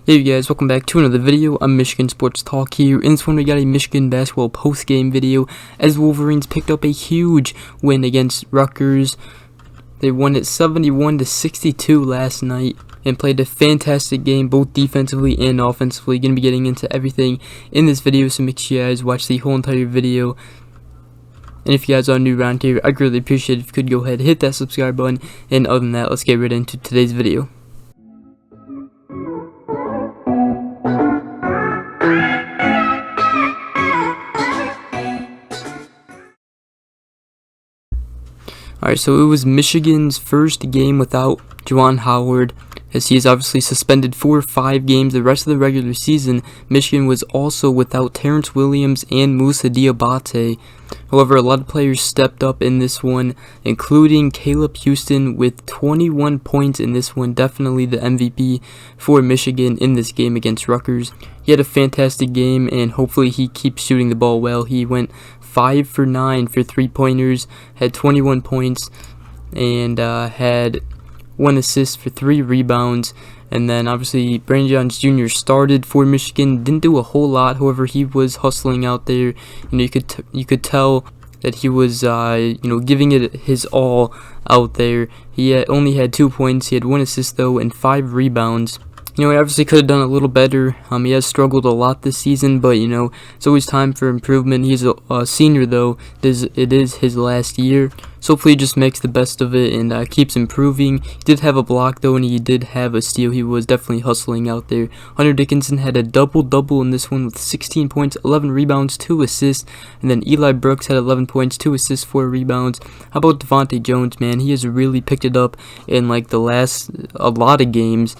Hey guys, welcome back to another video. I'm Michigan Sports Talk here. In this one we got a Michigan basketball post-game video as Wolverines picked up a huge win against Rutgers. They won it 71-62 last night and played a fantastic game both defensively and offensively. Going to be getting into everything in this video, so make sure you guys watch the whole entire video. And if you guys are new around here, I'd greatly appreciate it if you could go ahead and hit that subscribe button. And other than that, let's get right into today's video. Alright, so it was Michigan's first game without Juwan Howard, as he is obviously suspended for 5 games the rest of the regular season. Michigan was also without Terrence Williams and Musa Diabate. However, a lot of players stepped up in this one, including Caleb Houston with 21 points in this one, definitely the MVP for Michigan in this game against Rutgers. He had a fantastic game, and hopefully he keeps shooting the ball well. He went 5 for 9 for 3-pointers, had 21 points, and had 1 assist for 3 rebounds. And then obviously Brandon Johns Jr. started for Michigan, didn't do a whole lot. However, he was hustling out there. You could tell that he was giving it his all out there. He only had 2 points. He had 1 assist though and 5 rebounds. He obviously could have done a little better. He has struggled a lot this season, but it's always time for improvement. He's a senior though. It is his last year, so hopefully he just makes the best of it and keeps improving. He did have a block though, and he did have a steal. He was definitely hustling out there. Hunter Dickinson had a double-double in this one with 16 points, 11 rebounds, 2 assists, and then Eli Brooks had 11 points, 2 assists, 4 rebounds. How about Devontae Jones, man? He has really picked it up in a lot of games.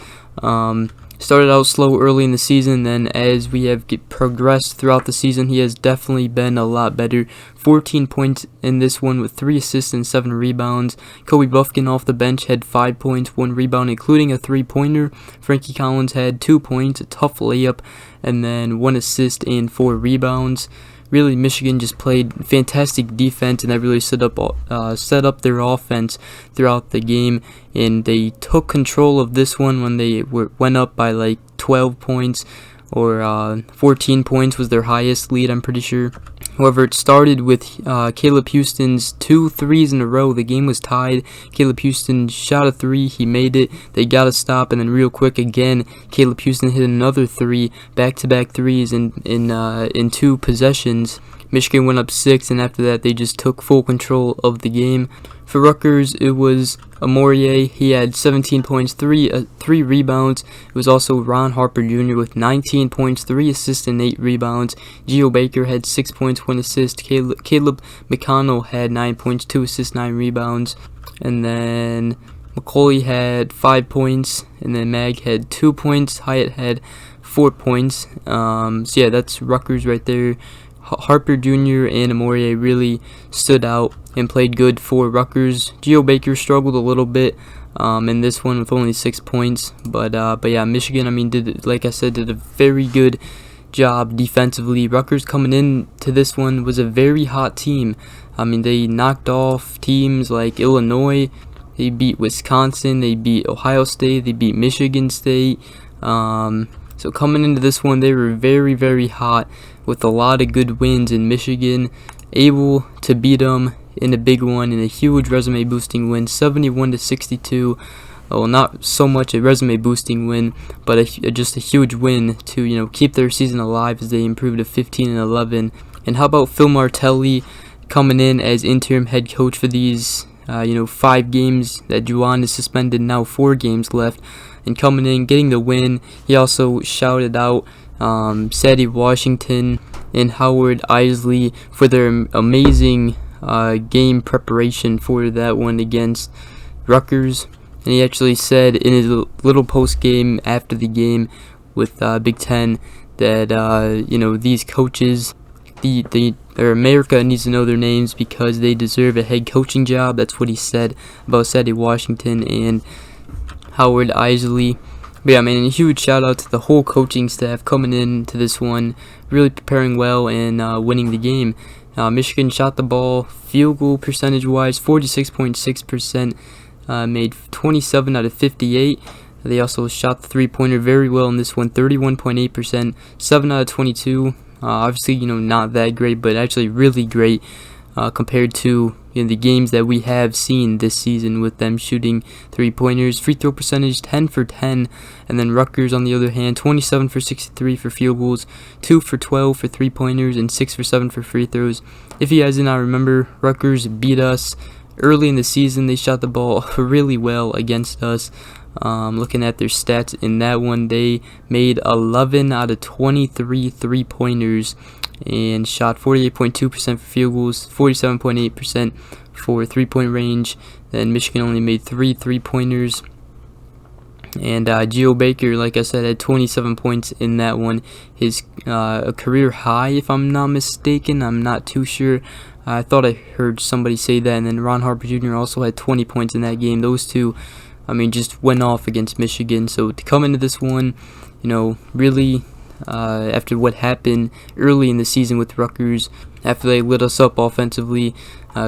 Started out slow early in the season, then as we have progressed throughout the season, he has definitely been a lot better. 14 points in this one with 3 assists and 7 rebounds. Kobe Buffkin off the bench had 5 points, 1 rebound, including a 3-pointer. Frankie Collins had 2 points, a tough layup, and then 1 assist and 4 rebounds. Really, Michigan just played fantastic defense, and that really set up their offense throughout the game. And they took control of this one when they went up by 12 points, or 14 points was their highest lead, I'm pretty sure. However, it started with Caleb Houston's 2 threes in a row. The game was tied. Caleb Houston shot a 3. He made it. They got to stop, and then real quick again, Caleb Houston hit another 3, back-to-back threes in 2 possessions. Michigan went up 6, and after that, they just took full control of the game. For Rutgers, it was Amorie. He had 17 points, 3 rebounds. It was also Ron Harper Jr. with 19 points, 3 assists, and 8 rebounds. Geo Baker had 6 points, 1 assist. Caleb McConnell had 9 points, 2 assists, 9 rebounds. And then McCauley had 5 points, and then Mag had 2 points. Hyatt had 4 points. So yeah, that's Rutgers right there. Harper Jr. and Amorie really stood out and played good for Rutgers. Geo Baker struggled a little bit in this one with only 6 points, but yeah, Michigan, did a very good job defensively. Rutgers coming into this one was a very hot team. They knocked off teams like Illinois. They beat Wisconsin. They beat Ohio State. They beat Michigan State. So coming into this one, they were very, very hot with a lot of good wins in Michigan, able to beat them in a big one, in a huge resume-boosting win, 71-62. Well, not so much a resume-boosting win, but just a huge win to keep their season alive as they improved to 15-11. And how about Phil Martelli coming in as interim head coach for these 5 games that Juwan is suspended, now 4 games left, and coming in, getting the win. He also shouted out Sadie Washington and Howard Isley for their amazing game preparation for that one against Rutgers. And he actually said in his little post game after the game with Big Ten that these coaches, America needs to know their names because they deserve a head coaching job. That's what he said about Sadie Washington and Howard Isley. But yeah, a huge shout out to the whole coaching staff coming into this one, really preparing well and winning the game. Michigan shot the ball field goal percentage wise 46.6%, made 27 out of 58. They also shot the three-pointer very well in this one, 31.8%, 7 out of 22. Obviously, not that great, but actually really great compared to the games that we have seen this season with them shooting three-pointers. Free throw percentage 10 for 10, and then Rutgers on the other hand 27 for 63 for field goals, 2 for 12 for three-pointers, and 6 for 7 for free throws. If you guys did not remember, Rutgers beat us early in the season. They shot the ball really well against us. Looking at their stats in that one, they made 11 out of 23 three-pointers and shot 48.2% for field goals, 47.8% for three-point range. Then Michigan only made 3 three-pointers. And Geo Baker, like I said, had 27 points in that one. His a career high, if I'm not mistaken. I'm not too sure. I thought I heard somebody say that. And then Ron Harper Jr. also had 20 points in that game. Those two, just went off against Michigan. So to come into this one, really, after what happened early in the season with Rutgers, after they lit us up offensively,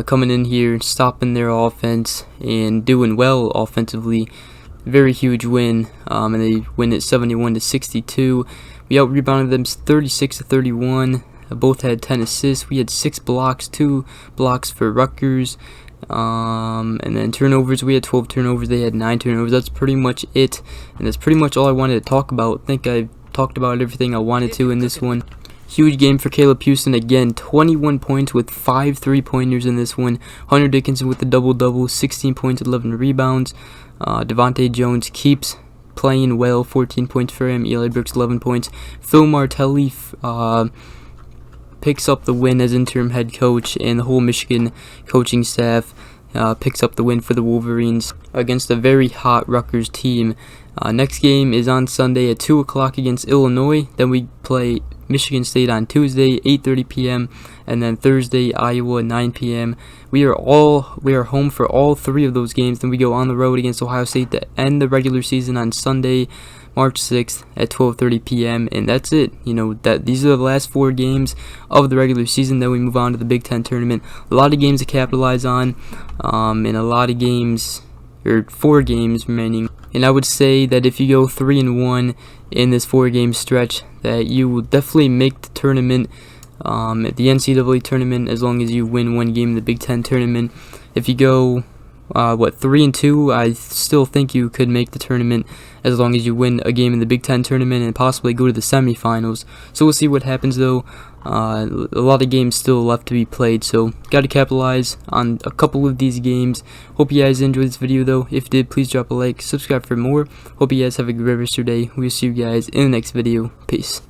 coming in here, stopping their offense, and doing well offensively, very huge win, and they win it 71-62. We out-rebounded them 36-31. Both had 10 assists. We had 6 blocks, 2 blocks for Rutgers. And then turnovers, we had 12 turnovers, they had 9 turnovers. That's pretty much it, and that's pretty much all I wanted to talk about. I think I talked about everything I wanted to in this one. Huge game for Caleb Houston again, 21 points with 5 three-pointers in this one. Hunter Dickinson with the double-double, 16 points, 11 rebounds. Devontae Jones keeps playing well, 14 points for him. Eli Brooks, 11 points. Phil Martelli picks up the win as interim head coach, and the whole Michigan coaching staff picks up the win for the Wolverines against a very hot Rutgers team. Next game is on Sunday at 2 o'clock against Illinois. Then we play Michigan State on Tuesday, 8:30 p.m. and then Thursday, Iowa, 9 p.m. We are home for all 3 of those games. Then we go on the road against Ohio State to end the regular season on Sunday, March 6th at 12:30 p.m. and that's it. These are the last 4 games of the regular season. Then we move on to the Big Ten tournament. A lot of games to capitalize on, and a lot of games, or 4 games remaining. And I would say that if you go 3-1 in this 4-game stretch, that you will definitely make the tournament, at the NCAA tournament, as long as you win 1 game in the Big Ten tournament. If you go 3-2, I still think you could make the tournament as long as you win a game in the Big Ten tournament and possibly go to the semifinals. So we'll see what happens though. A lot of games still left to be played, so got to capitalize on a couple of these games. Hope you guys enjoyed this video though. If you did, please drop a like, subscribe for more. Hope you guys have a great rest of your day. We'll see you guys in the next video. Peace.